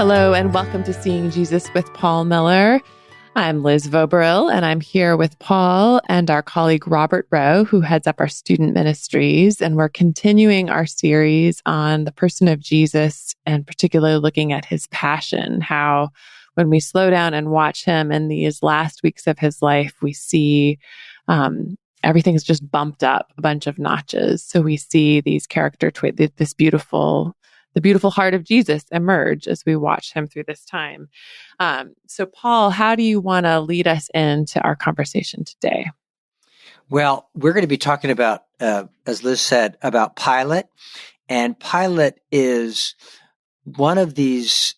Hello and welcome to Seeing Jesus with Paul Miller. I'm Liz Voboril and I'm here with Paul and our colleague Robert Rowe, who heads up our student ministries. And we're continuing our series on the person of Jesus and particularly looking at his passion, how when we slow down and watch him in these last weeks of his life, we see everything's just bumped up a bunch of notches. So we see these the beautiful heart of Jesus emerge as we watch him through this time. So Paul, how do you want to lead us into our conversation today? Well, we're going to be talking about, as Liz said, about Pilate. And Pilate is one of these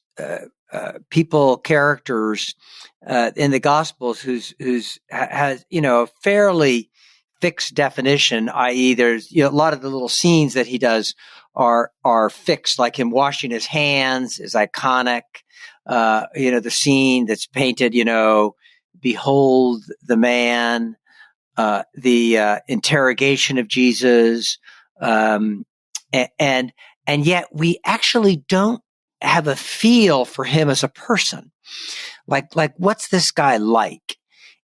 characters in the Gospels who's has a fairly fixed definition, i.e., there's a lot of the little scenes that he does are fixed, like him washing his hands is iconic. The scene that's painted, behold the man, the interrogation of Jesus, and yet we actually don't have a feel for him as a person. Like what's this guy like?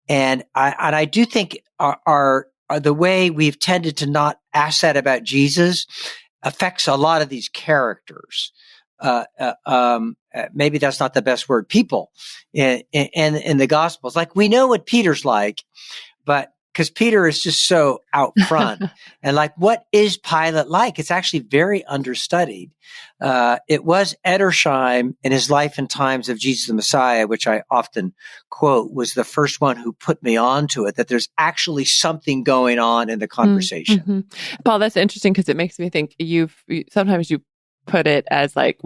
And I do think our the way we've tended to not ask that about Jesus affects a lot of these characters. Maybe that's not the best word. People in the Gospels, like we know what Peter's like, but because Peter is just so out front, and like, what is Pilate like? It's actually very understudied. It was Edersheim in his Life and Times of Jesus the Messiah, which I often quote, was the first one who put me onto it, that there's actually something going on in the conversation. Mm-hmm. Paul, that's interesting because it makes me think sometimes you put it as like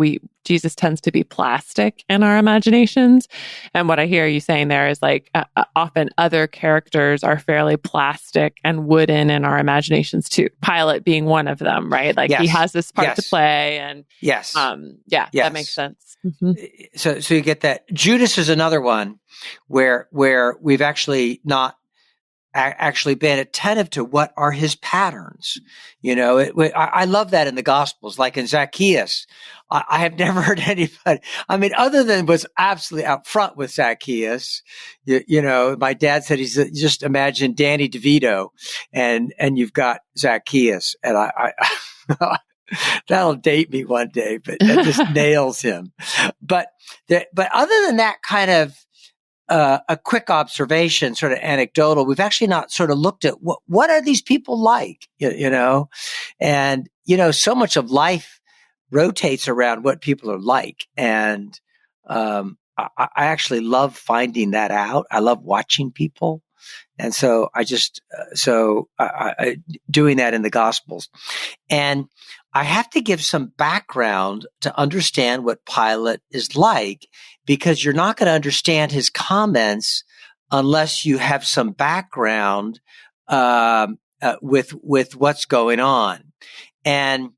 Jesus tends to be plastic in our imaginations. And what I hear you saying there is like often other characters are fairly plastic and wooden in our imaginations too. Pilate being one of them, right? Like he has this part to play and that makes sense. Mm-hmm. So you get that. Judas is another one where we've actually not actually been attentive to what are his patterns. I love that in the Gospels, like in Zacchaeus. I have never heard anybody, other than was absolutely out front with Zacchaeus. My dad said just imagine Danny DeVito and you've got Zacchaeus. And I that'll date me one day, but that just nails him. But other than that kind of, a quick observation, sort of anecdotal, we've actually not sort of looked at what are these people like, and, so much of life rotates around what people are like. And, I actually love finding that out. I love watching people. And so I just, doing that in the Gospels. And I have to give some background to understand what Pilate is like, because you're not going to understand his comments unless you have some background with what's going on. And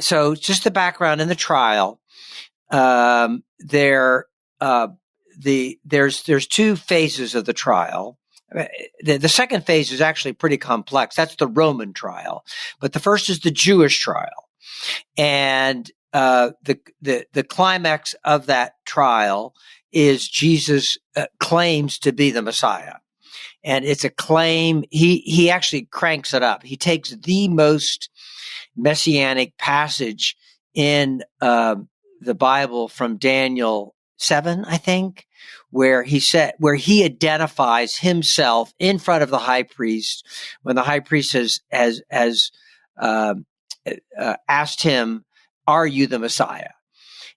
so just the background in the trial, there's two phases of the trial. The second phase is actually pretty complex. That's the Roman trial, but the first is the Jewish trial, and the climax of that trial is Jesus claims to be the Messiah, and it's a claim. He actually cranks it up. He takes the most messianic passage in the Bible from Daniel 7, I think, where he identifies himself in front of the high priest when the high priest has asked him, "Are you the Messiah?"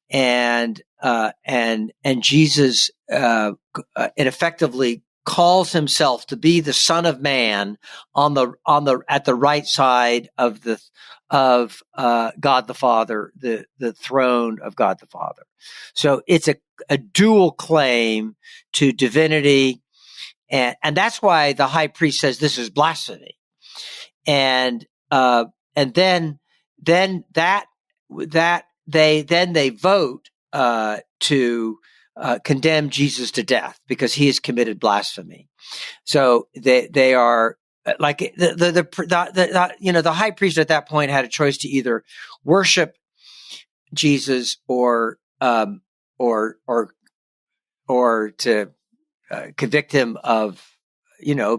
And Jesus it effectively calls himself to be the Son of Man at the right side of God the Father, the throne of God the Father. So it's a dual claim to divinity, and that's why the high priest says this is blasphemy. And then they vote to condemn Jesus to death because he has committed blasphemy. So they are like the high priest at that point had a choice to either worship Jesus or or to convict him of,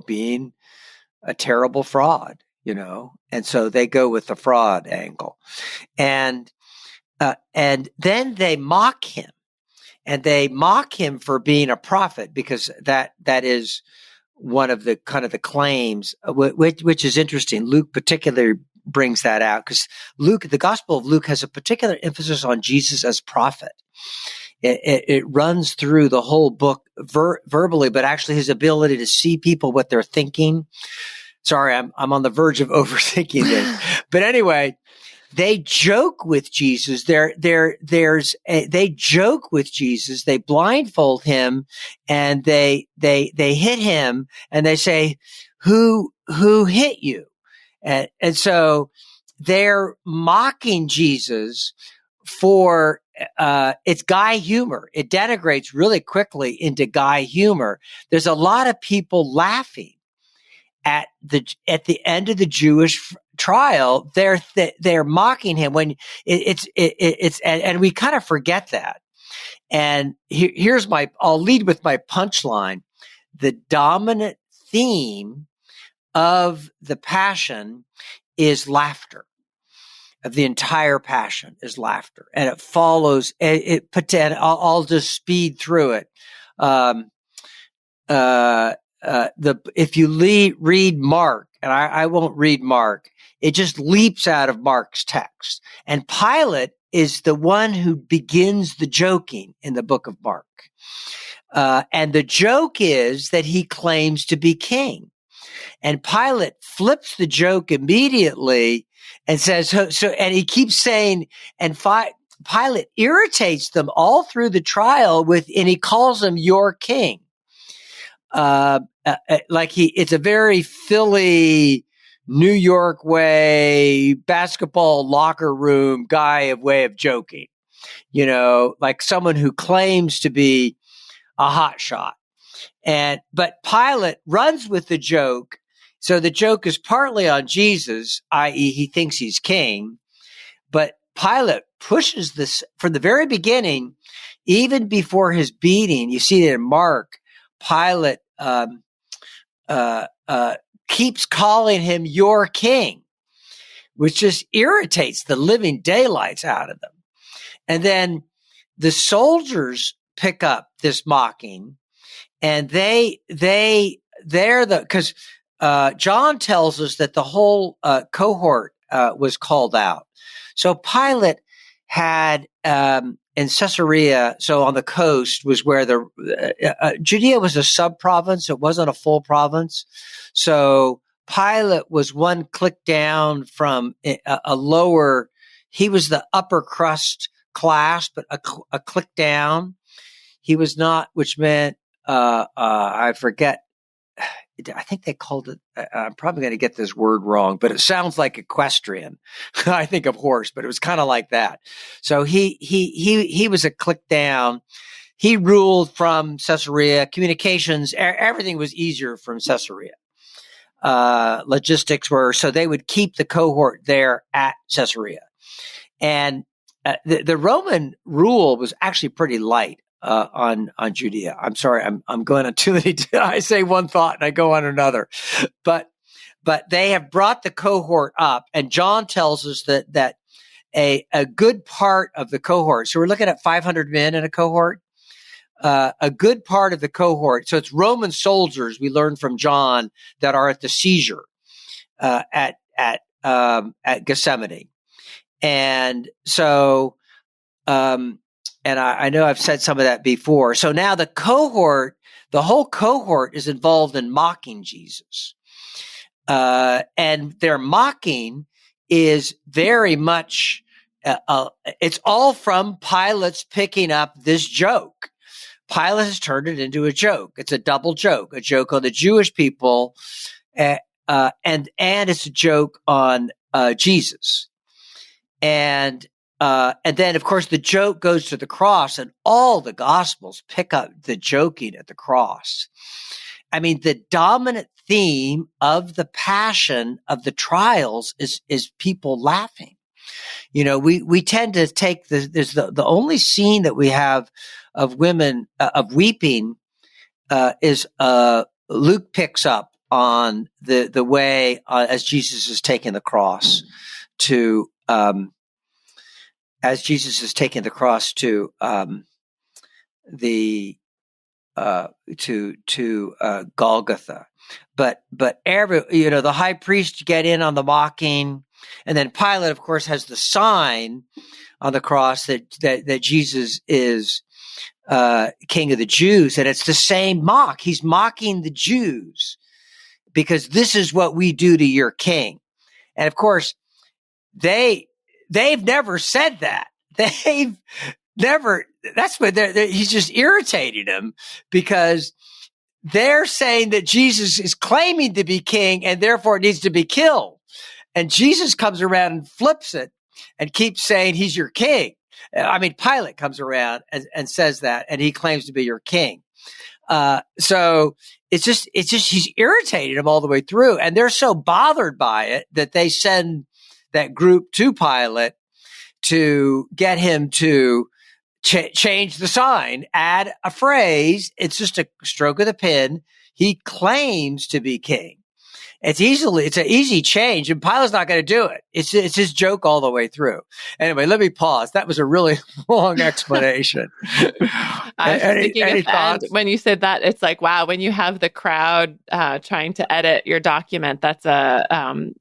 being a terrible fraud, and so they go with the fraud angle, and then they mock him, and they mock him for being a prophet, because that is one of the kind of the claims, which is interesting. Luke particularly brings that out, because the Gospel of Luke has a particular emphasis on Jesus as prophet. It runs through the whole book verbally, but actually his ability to see people, what they're thinking. Sorry, I'm on the verge of overthinking this, but anyway, they joke with Jesus. They joke with Jesus. They blindfold him, and they hit him, and they say, "Who hit you?" And so they're mocking Jesus for it's guy humor. It denigrates really quickly into guy humor. There's a lot of people laughing at the end of the Jewish trial. They're mocking him when it's and we kind of forget that. And here's I'll lead with my punchline. The dominant theme of the Passion is laughter. Of the entire Passion is laughter, and it follows. I'll just speed through it. If you read Mark, and I won't read Mark, it just leaps out of Mark's text. And Pilate is the one who begins the joking in the book of Mark. And the joke is that he claims to be king. And Pilate flips the joke immediately and says, and he keeps saying, and Pilate irritates them all through the trial and he calls him your king. It's a very Philly, New York way, basketball locker room way of joking, like someone who claims to be a hot shot. But Pilate runs with the joke. So the joke is partly on Jesus, i.e. he thinks he's king, but Pilate pushes this from the very beginning, even before his beating. You see it in Mark. Pilate keeps calling him your king, which just irritates the living daylights out of them. And then the soldiers pick up this mocking, and because John tells us that the whole cohort was called out. So Pilate had in Caesarea, so on the coast, was where Judea was a sub-province. It wasn't a full province. So Pilate was one click down from a lower. He was the upper crust class, but a click down. He was not, which meant I forget. I think they called it, I'm probably going to get this word wrong, but it sounds like equestrian. I think of horse, but it was kind of like that. So he was a click down. He ruled from Caesarea. Communications, everything was easier from Caesarea. Logistics so they would keep the cohort there at Caesarea. And the Roman rule was actually pretty light. On Judea. I'm sorry, I'm going on too many. I say one thought and I go on another, but they have brought the cohort up, and John tells us that a good part of the cohort. So we're looking at 500 men in a cohort. A good part of the cohort. So it's Roman soldiers. We learned from John that are at the seizure at Gethsemane, and so. And I know I've said some of that before. So now the whole cohort is involved in mocking Jesus. And their mocking is very much, it's all from Pilate's picking up this joke. Pilate has turned it into a joke. It's a double joke, a joke on the Jewish people, and it's a joke on Jesus. And then, of course, the joke goes to the cross, and all the Gospels pick up the joking at the cross. I mean, the dominant theme of the Passion, of the trials, is people laughing. We tend to take there's the only scene that we have of women of weeping is Luke picks up on the way as Jesus is taking the cross to the to Golgotha, but the high priest get in on the mocking, and then Pilate, of course, has the sign on the cross that Jesus is King of the Jews, and it's the same mock. He's mocking the Jews because this is what we do to your king, and of course they've never said that. They've never. That's what he's just irritating them because they're saying that Jesus is claiming to be king and therefore needs to be killed. And Jesus comes around and flips it and keeps saying he's your king. I mean, Pilate comes around and says that, and he claims to be your king. So it's just he's irritated them all the way through, and they're so bothered by it that they send that group to Pilate to get him to change the sign, add a phrase. It's just a stroke of the pen. He claims to be king. It's an easy change, and Pilate's not going to do it. It's his joke all the way through. Anyway, let me pause. That was a really long explanation. I was thinking at the end, when you said that, it's like, wow, when you have the crowd trying to edit your document, that's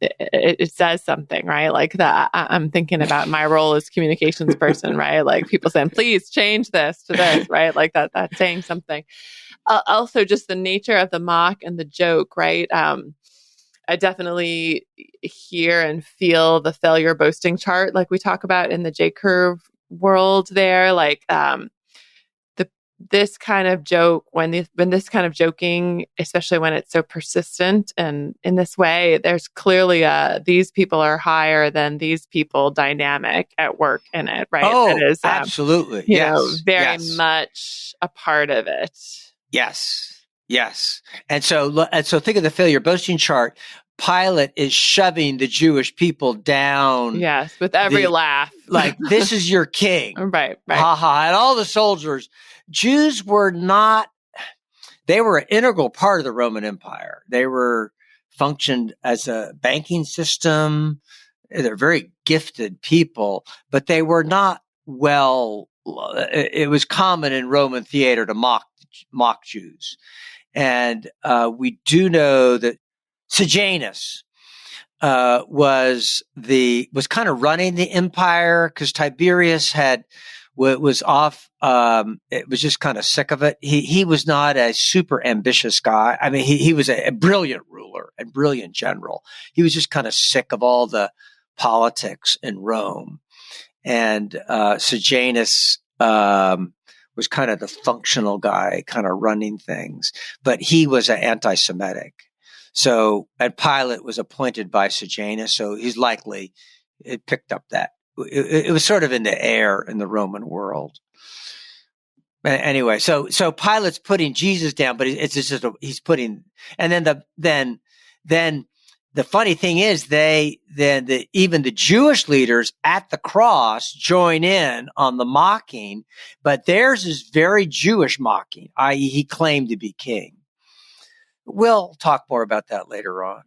it says something, right? Like that. I'm thinking about my role as communications person, right? Like people saying, please change this to this, right? Like that's saying something. Also, just the nature of the mock and the joke, right? I definitely hear and feel the failure boasting chart, like we talk about in the J curve world there. Like this kind of joke, when this kind of joking, especially when it's so persistent and in this way, there's clearly these people are higher than these people dynamic at work in it, right? Oh, that is, absolutely. Very much a part of it. Yes. And so think of the failure boasting chart. Pilate is shoving the Jewish people down. Yes, with every laugh. Like, this is your king. Right. Ha ha. And all the soldiers, Jews were they were an integral part of the Roman Empire. They functioned as a banking system. They're very gifted people, but they were not it was common in Roman theater to mock Jews. And we do know that seeJesus was kind of running the empire because Tiberius was off. It was just kind of sick of it. He was not a super ambitious guy. I mean, he was a brilliant ruler and brilliant general. He was just kind of sick of all the politics in Rome. And seeJesus was kind of the functional guy, kind of running things, but he was an anti-Semitic. So, and Pilate was appointed by seeJesus, so he's likely it picked up that. It was sort of in the air in the Roman world. Anyway, so Pilate's putting Jesus down, but he's putting, and then the funny thing is even the Jewish leaders at the cross join in on the mocking, but theirs is very Jewish mocking, i.e. he claimed to be king. We'll talk more about that later on.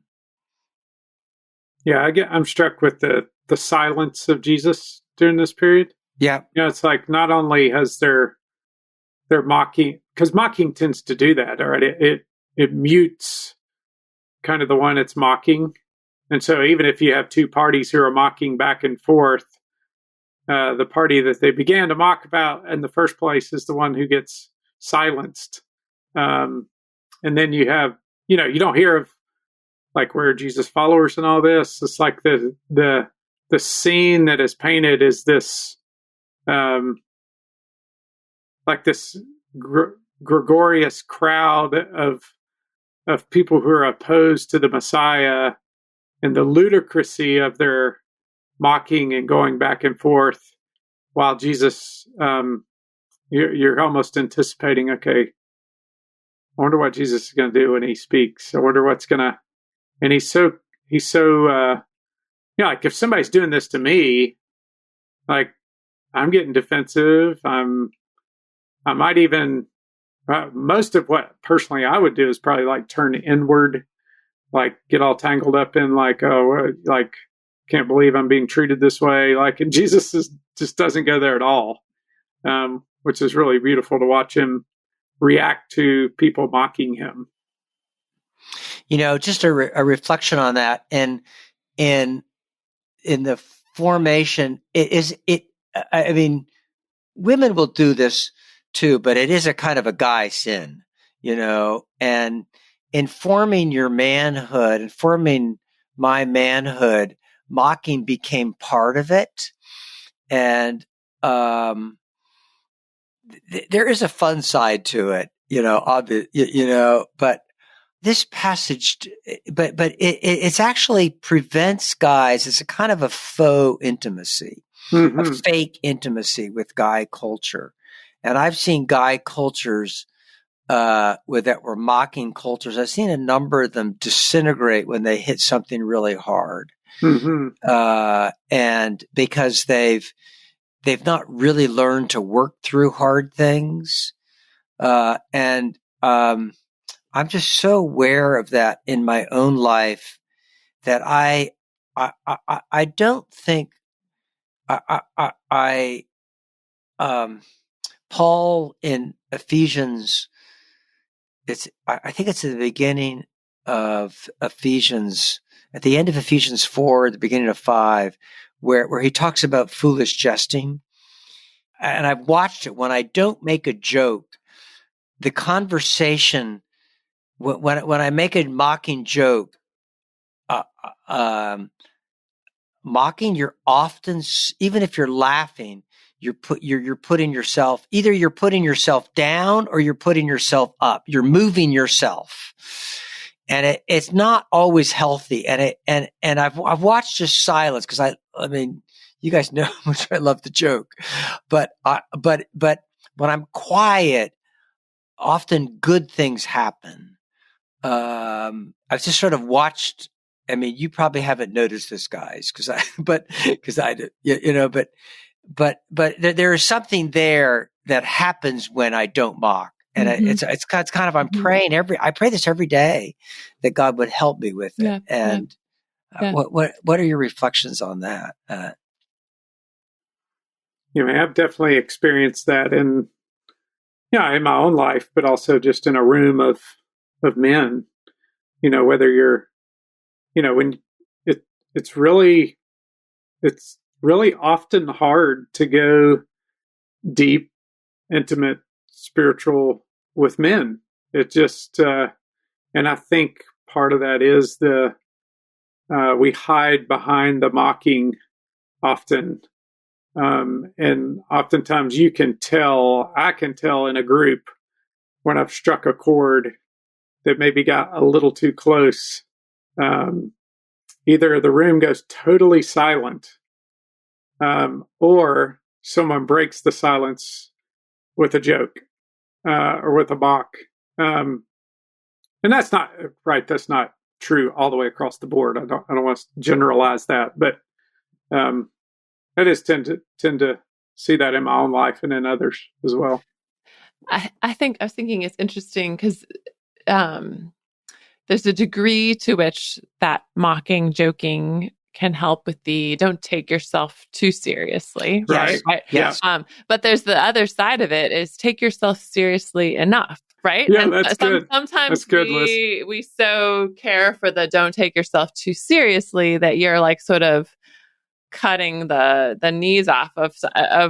Yeah, I'm struck with the silence of Jesus during this period. Yeah. It's like not only has their mocking, because mocking tends to do that, all right? It mutes kind of the one it's mocking. And so even if you have two parties who are mocking back and forth, the party that they began to mock about in the first place is the one who gets silenced. And then you have, you don't hear of like where Jesus followers and all this. It's like the scene that is painted is this, like this gregarious crowd of people who are opposed to the Messiah, and the ludicrousy of their mocking and going back and forth, while Jesus, you're almost anticipating, okay, I wonder what Jesus is going to do when he speaks. I wonder what's going to, and he's so like if somebody's doing this to me, like I'm getting defensive. I might even, most of what personally I would do is probably like turn inward, like get all tangled up in like, oh, like can't believe I'm being treated this way. Like, and Jesus just doesn't go there at all, which is really beautiful to watch him react to people mocking him. Just a reflection on that, and in the formation, I mean, women will do this too, but it is a kind of a guy sin, and in forming your manhood and forming my manhood, mocking became part of it. And there is a fun side to it, but this passage, but it's actually prevents guys. It's a kind of a faux intimacy, a fake intimacy with guy culture. And I've seen guy cultures that were mocking cultures. I've seen a number of them disintegrate when they hit something really hard. And because they've not really learned to work through hard things. And I'm just so aware of that in my own life that I don't think Paul in Ephesians, I think it's at the beginning of Ephesians, at the end of Ephesians 4, the beginning of 5, where he talks about foolish jesting. And I've watched it when I don't make a joke, the conversation, when I make a mocking joke, mocking, you're often, even if you're laughing, you're putting yourself, either you're putting yourself down or you're putting yourself up. You're moving yourself. And it's not always healthy. And I've watched just silence, because I mean, you guys know how much I love to joke, but when I'm quiet, often good things happen. I've just sort of watched. I mean, you probably haven't noticed this, guys, because I did, but there is something there that happens when I don't mock. And it's kind of, I'm praying I pray this every day, that God would help me with it. Yeah, and what are your reflections on that? I've definitely experienced that in my own life, but also just in a room of men, whether you're, when it's really often hard to go deep, intimate, spiritual with men. It just, and I think part of that is we hide behind the mocking often. And oftentimes I can tell in a group when I've struck a chord that maybe got a little too close. Either the room goes totally silent, or someone breaks the silence with a joke, or with a mock. And that's not right. That's not true all the way across the board. I don't want to generalize that, but, I just tend to see that in my own life and in others as well. I was thinking it's interesting because there's a degree to which that mocking, joking can help with the don't take yourself too seriously, right? Yes. But there's the other side of it is take yourself seriously enough, right? Yeah, and that's good. Sometimes that's good, we so care for the don't take yourself too seriously that you're like sort of cutting the knees off of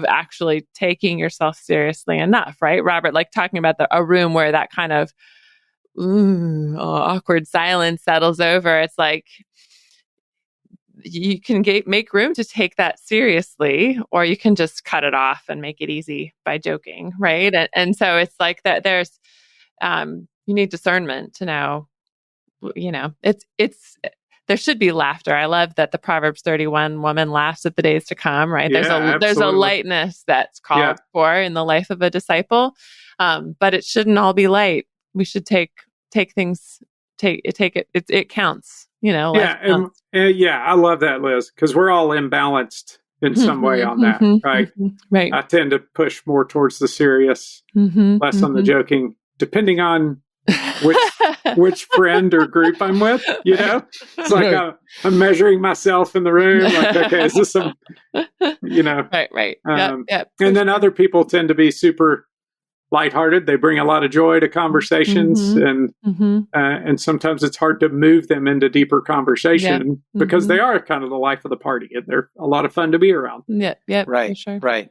actually taking yourself seriously enough, right? Robert, like talking about a room where that kind of awkward silence settles over. It's like you can make room to take that seriously, or you can just cut it off and make it easy by joking, right? And so it's like that. There's you need discernment to know, it's. There should be laughter. I love that the Proverbs 31 woman laughs at the days to come, right? Yeah, there's a lightness that's called for in the life of a disciple. But it shouldn't all be light. We should take things, it counts, Yeah, yeah, I love that, Liz, because we're all imbalanced in some way on that, right? Right. I tend to push more towards the serious, less on the joking, depending on which friend or group I'm with. It's like I'm measuring myself in the room. Like, okay, is this some, right. Yep. And then other people tend to be super lighthearted. They bring a lot of joy to conversations, and sometimes it's hard to move them into deeper conversation because they are kind of the life of the party, and they're a lot of fun to be around. Yeah. Right. Sure. Right.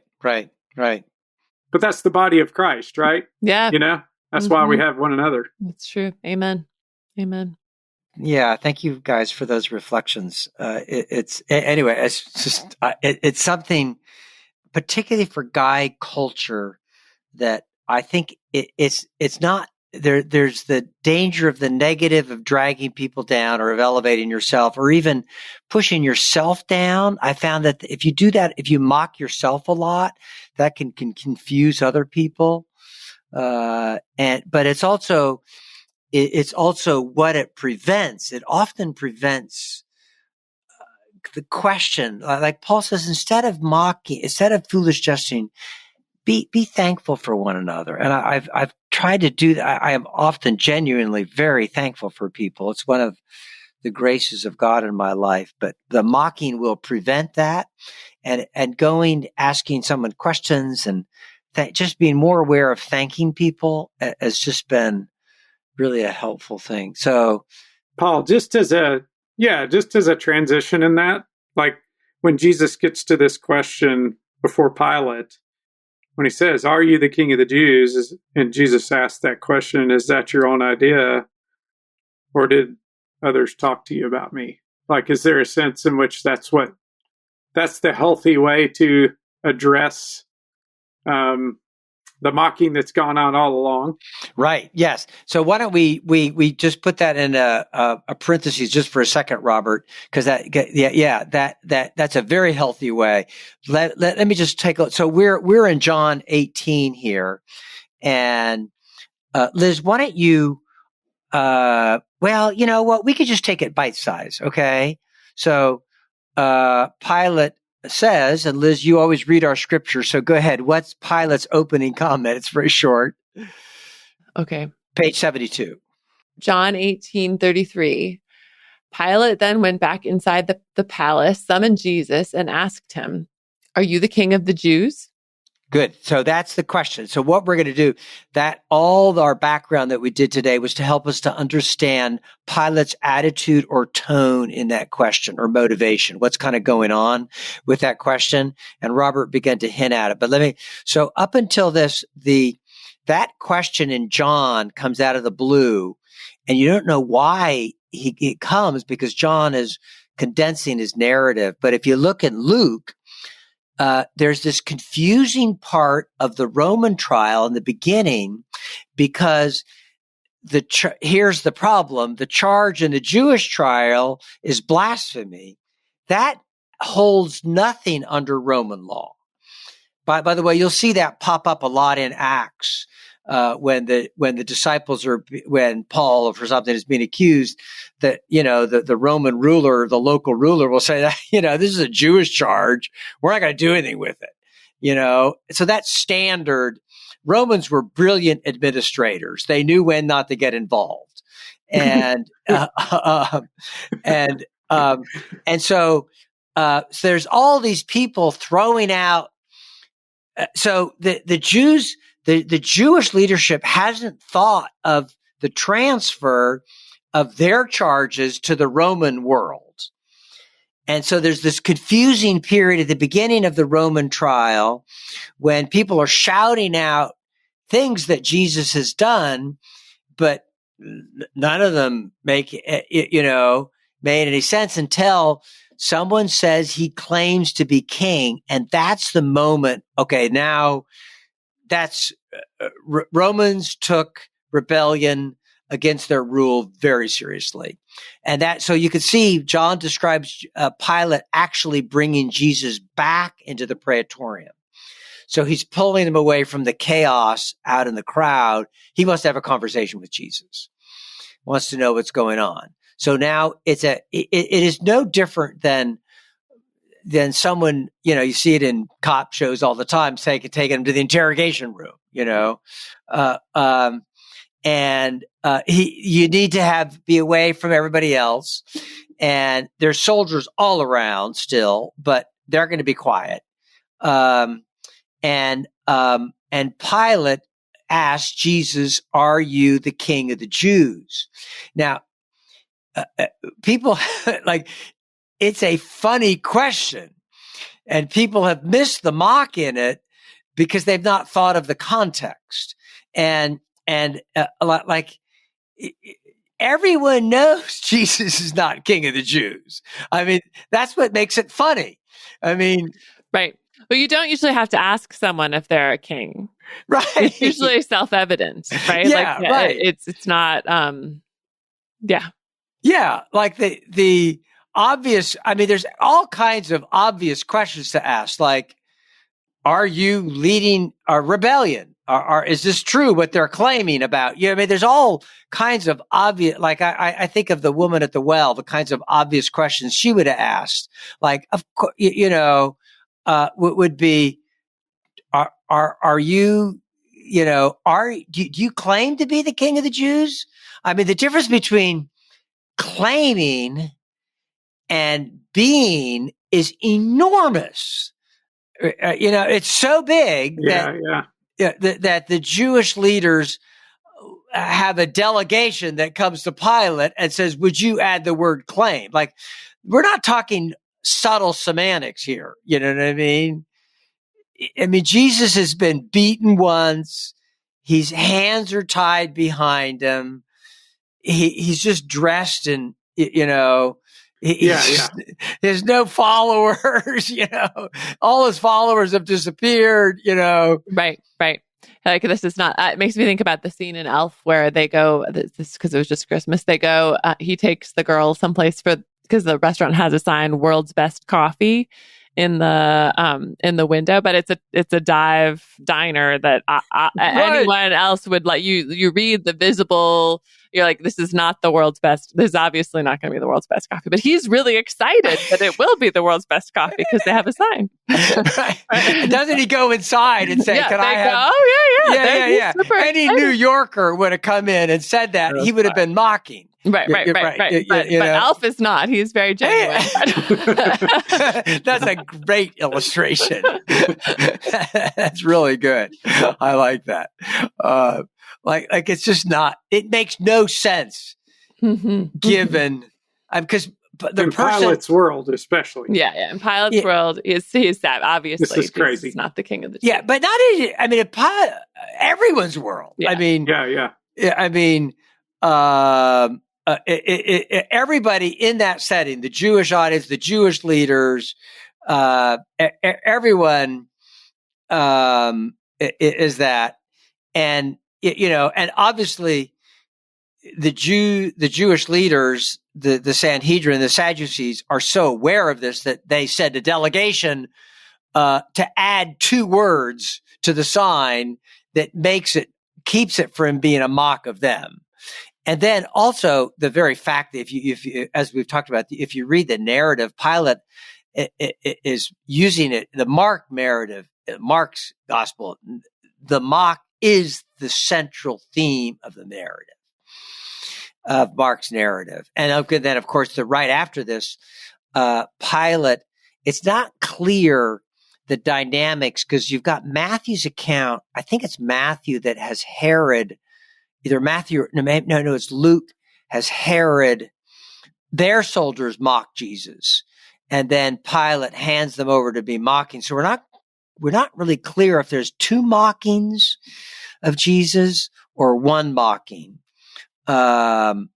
But that's the body of Christ, right? Yeah. That's why we have one another. That's true. Amen. Yeah, thank you guys for those reflections. It's just it's something, particularly for guy culture, that I think it's not there. There's the danger of the negative of dragging people down or of elevating yourself or even pushing yourself down. I found that if you do that, if you mock yourself a lot, that can confuse other people. But it's also what it prevents. It often prevents the question. Like Paul says, instead of foolish jesting, be thankful for one another. And I've tried to do that. I am often genuinely very thankful for people. It's one of the graces of God in my life. But the mocking will prevent that. And asking someone questions and just being more aware of thanking people has just been really a helpful thing. So, Paul, just as a transition in that, like when Jesus gets to this question before Pilate, when he says, "Are you the King of the Jews?" and Jesus asked that question, "Is that your own idea, or did others talk to you about me?" Like, is there a sense in which that's the healthy way to address the mocking that's gone on all along? Right. Yes. So why don't we just put that in a parentheses just for a second, Robert, because that's a very healthy way. Let me just take a look. So we're in John 18 here, and Liz, why don't you? Well, you know what? We could just take it bite size. Okay. So Pilate says, and Liz, you always read our scripture, so go ahead. What's Pilate's opening comment? It's very short. Okay. Page 72. John 18:33. Pilate then went back inside the palace, summoned Jesus, and asked him, "Are you the King of the Jews?" Good. So that's the question. So what we're going to do, that all our background that we did today was to help us to understand Pilate's attitude or tone in that question or motivation. What's kind of going on with that question? And Robert began to hint at it. So up until that question in John comes out of the blue, and you don't know why it comes, because John is condensing his narrative. But if you look at Luke, there's this confusing part of the Roman trial in the beginning, because here's the problem. The charge in the Jewish trial is blasphemy. That holds nothing under Roman law. By the way, you'll see that pop up a lot in Acts, when the disciples when Paul for something is being accused, that, the Roman ruler, the local ruler will say that, this is a Jewish charge. We're not going to do anything with it. So that's standard. Romans were brilliant administrators. They knew when not to get involved. And, so there's all these people throwing out. So the Jews, the Jewish leadership hasn't thought of the transfer of their charges to the Roman world. And so there's this confusing period at the beginning of the Roman trial when people are shouting out things that Jesus has done, but none of them made any sense until someone says he claims to be king. And that's the moment. Okay, now that's Romans took rebellion against their rule very seriously. And so you can see John describes Pilate actually bringing Jesus back into the praetorium. So he's pulling him away from the chaos out in the crowd. He wants to have a conversation with Jesus, wants to know what's going on. So now it is no different than someone, you see it in cop shows all the time, taking them to the interrogation room, you need to be away from everybody else. And there's soldiers all around still, but they're going to be quiet. And Pilate asked Jesus, "Are you the king of the Jews?" Now, people it's a funny question, and people have missed the mock in it because they've not thought of the context. And everyone knows Jesus is not king of the Jews. I mean, that's what makes it funny. I mean, right. But you don't usually have to ask someone if they're a king. Right. It's usually self-evident, right? Yeah, right. It's not, yeah. Yeah. Like the obvious, I mean, there's all kinds of obvious questions to ask. Like, are you leading a rebellion? Is this true what they're claiming about you? I mean, there's all kinds of obvious, like I think of the woman at the well, the kinds of obvious questions she would have asked. Like, of course, would be, are you, do you claim to be the king of the Jews? I mean, the difference between claiming and being is enormous. It's so big that the Jewish leaders have a delegation that comes to Pilate and says, "Would you add the word claim?" Like, we're not talking subtle semantics here. You know what I mean? I mean, Jesus has been beaten once. His hands are tied behind him. He's just dressed in, there's no followers, all his followers have disappeared, Right. Like, this is not, it makes me think about the scene in Elf where they go, this because it was just Christmas, they go, he takes the girl someplace because the restaurant has a sign, "World's Best Coffee," in the window, but it's a dive diner that anyone else would let you read the visible. You're like, this is not the world's best. This is obviously not going to be the world's best coffee, but he's really excited that it will be the world's best coffee because they have a sign. Right. Doesn't he go inside and say, "Can I have?" Oh yeah. Any New Yorker would have come in and said that. He would have been mocking. Right. But Alf is not. He's very genuine. That's a great illustration. That's really good. I like that. Like it's just not. It makes no sense given because in Pilate's world, especially. Yeah. In Pilate's world, he's that obviously. This is crazy. He's not the king of the Jews. Yeah, but not. I mean, everyone's world. Yeah. I mean, yeah. I mean. Everybody in that setting, the Jewish audience, the Jewish leaders, everyone is that, and and obviously the Jewish leaders, the Sanhedrin, the Sadducees are so aware of this that they said a delegation to add 2 words to the sign that keeps it from being a mock of them. And then also the very fact that if you, as we've talked about, if you read the narrative, Pilate is using it, the Mark narrative, Mark's gospel, the mock is the central theme of the narrative, of Mark's narrative. And then, of course, right after this, Pilate, it's not clear the dynamics because you've got Matthew's account. I think it's Matthew that has Herod. Either Matthew, no, it's Luke, has Herod, their soldiers mock Jesus. And then Pilate hands them over to be mocking. So we're not really clear if there's 2 mockings of Jesus or 1 mocking of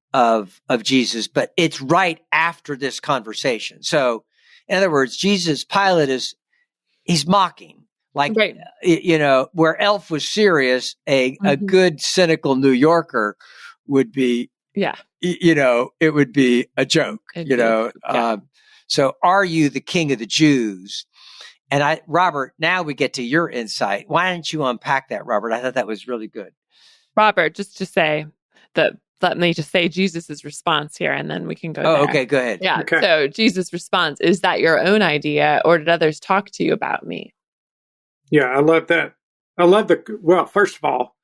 Jesus, but it's right after this conversation. So in other words, Pilate he's mocking. Like, right. Where Elf was serious, a good cynical New Yorker would be, it would be a joke, So are you the king of the Jews? And Robert, now we get to your insight. Why don't you unpack that, Robert? I thought that was really good. Robert, just to say that let me just say Jesus's response here, and then we can go there. Okay, go ahead. Yeah. Okay. So Jesus' response, is that your own idea, or did others talk to you about me? Yeah, I love that. Well, first of all,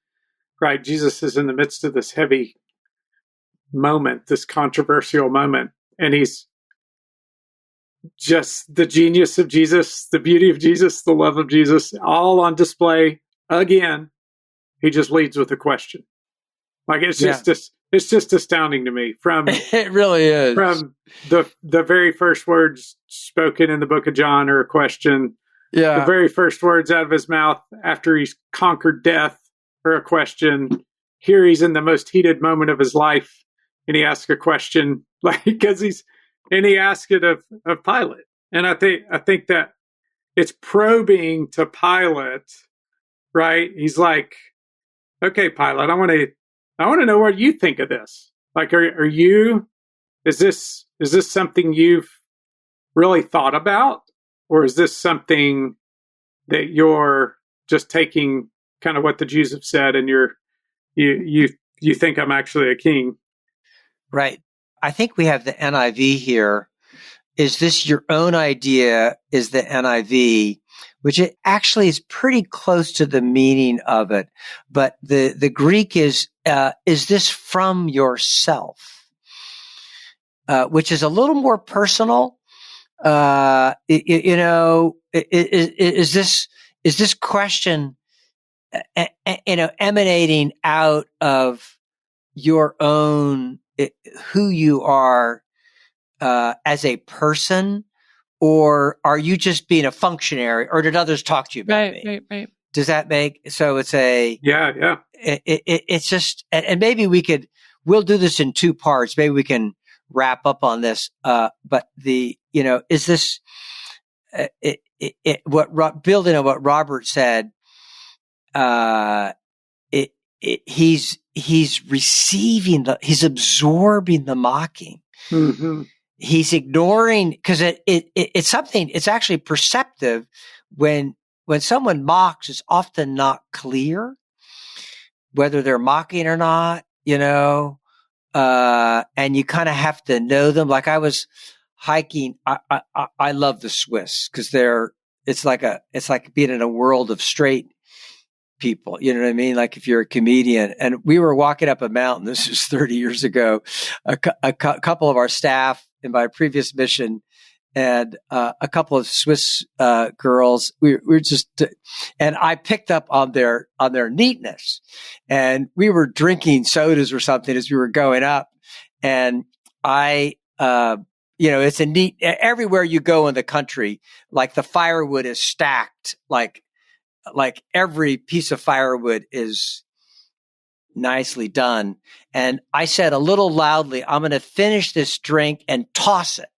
right, Jesus is in the midst of this heavy moment, this controversial moment, and he's just the genius of Jesus, the beauty of Jesus, the love of Jesus, all on display again. He just leads with a question. Like it's just astounding to me. From It really is. From the very first words spoken in the book of John are a question. Yeah. The very first words out of his mouth after he's conquered death are a question. Here he's in the most heated moment of his life, and he asks a question, like because he asked it of Pilate. And I think that it's probing to Pilate, right? He's like, okay, Pilate, I want to know what you think of this. Like, is this something you've really thought about? Or is this something that you're just taking kind of what the Jews have said and you think I'm actually a king? Right. I think we have the NIV here. Is this your own idea? Is the NIV, which it actually is pretty close to the meaning of it. But the Greek is this from yourself? Which is a little more personal. Is this question, emanating out of your own, who you are, as a person, or are you just being a functionary, or did others talk to you about me? Right. Does that make, so it's a, Yeah. It's just, and maybe we'll do this in two parts. Maybe we can wrap up on this. But is this, building on what Robert said, he's absorbing the mocking. Mm-hmm. He's ignoring, because it's something, it's actually perceptive when someone mocks, it's often not clear whether they're mocking or not, and you kind of have to know them. Like I was hiking. I love the Swiss because it's like being in a world of straight people. You know what I mean? Like if you're a comedian, and we were walking up a mountain, this was 30 years ago, a couple of our staff in my previous mission and a couple of Swiss girls, we were just, and I picked up on their neatness, and we were drinking sodas or something as we were going up, and it's a neat, everywhere you go in the country, like the firewood is stacked, like every piece of firewood is nicely done. And I said a little loudly, I'm going to finish this drink and toss it.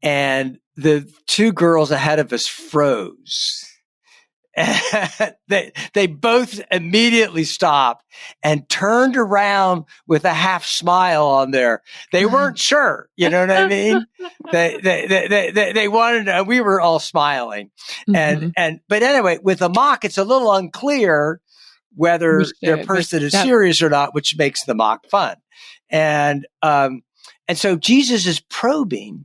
And the two girls ahead of us froze. They both immediately stopped and turned around with a half smile on there. They weren't sure, you know what I mean? They wanted to, we were all smiling. Mm-hmm. But anyway, with a mock, it's a little unclear whether their person is serious or not, which makes the mock fun. And so Jesus is probing.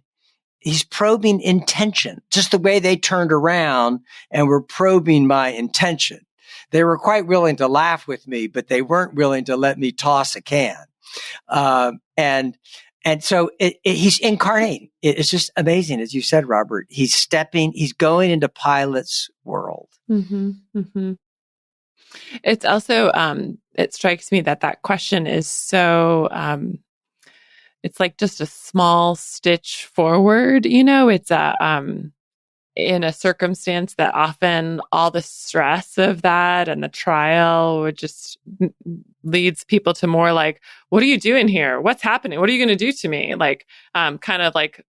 He's probing intention, just the way they turned around and were probing my intention. They were quite willing to laugh with me, but they weren't willing to let me toss a can. And so he's incarnating. It's just amazing. As you said, Robert, he's going into Pilate's world. Mm-hmm, mm-hmm. It's also, it strikes me that question is so, it's like just a small stitch forward, it's in a circumstance that often all the stress of that and the trial would just leads people to more like, what are you doing here? What's happening? What are you going to do to me? Like, kind of like,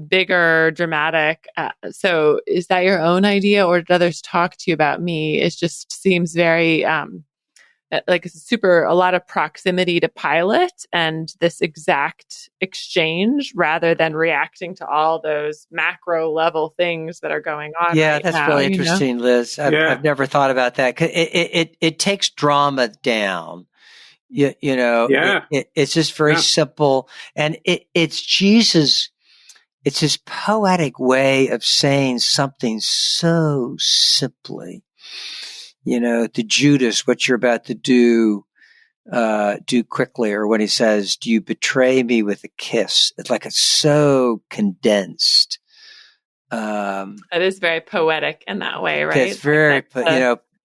bigger, dramatic. So is that your own idea, or did others talk to you about me? It just seems very, like a lot of proximity to Pilate and this exact exchange, rather than reacting to all those macro level things that are going on. Yeah, right that's now, really interesting, Liz. I've never thought about that. It takes drama down It's just very simple. And it's Jesus. It's his poetic way of saying something so simply. To Judas, what you're about to do quickly. Or when he says, do you betray me with a kiss? It's like it's so condensed. It is very poetic in that way, right? It's very,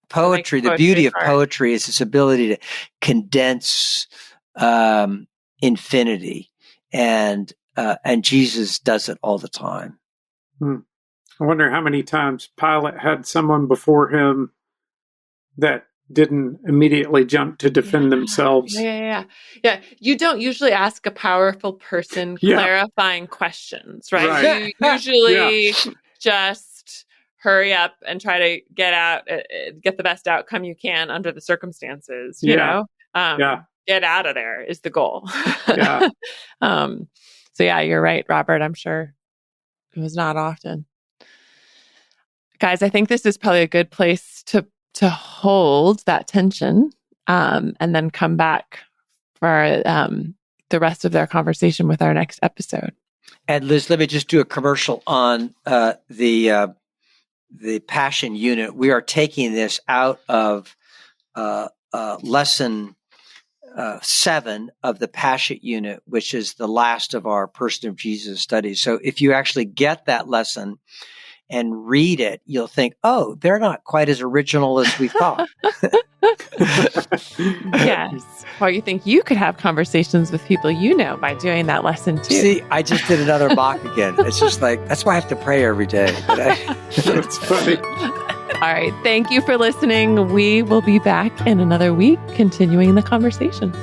poetry. The beauty of poetry is its ability to condense infinity, and Jesus does it all the time. I wonder how many times Pilate had someone before him that didn't immediately jump to defend themselves. Yeah. You don't usually ask a powerful person clarifying questions, right? You usually just hurry up and try to get the best outcome you can under the circumstances, you know? Get out of there is the goal. So you're right, Robert. I'm sure it was not often. Guys, I think this is probably a good place to hold that tension, and then come back for the rest of their conversation with our next episode. And Liz, let me just do a commercial on the Passion Unit. We are taking this out of lesson 7 of the Passion Unit, which is the last of our Person of Jesus studies. So if you actually get that lesson and read it, you'll think, oh, they're not quite as original as we thought. Yes. Or you think you could have conversations with people you know by doing that lesson too. See, I just did another mock again. It's just like, that's why I have to pray every day. That's funny. All right. Thank you for listening. We will be back in another week continuing the conversation.